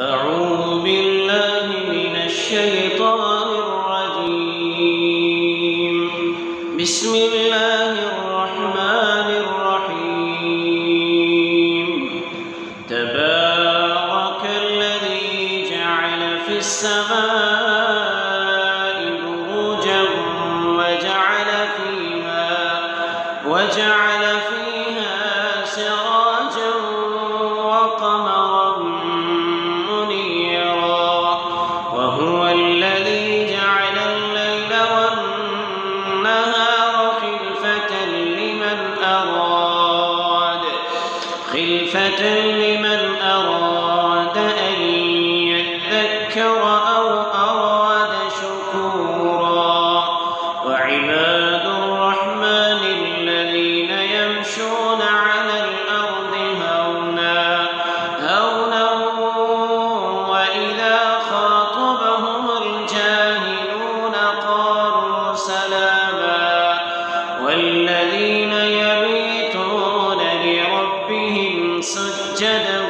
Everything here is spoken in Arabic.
أعوذ بالله من الشيطان الرجيم. بسم الله الرحمن الرحيم. تبارك الذي جعل في السماء بروجا وجعل فيها سراجا وقمرا منيرا، وهو الذي جعل الليل والنهار خلفة لمن أراد أن يذكر أو أراد شكورا. وعباد الرحمن الذين يمشون على الأرض هونا وإذا خاطبهم الجاهلون قالوا سلاما. والذين يبيتون لربهم سجدا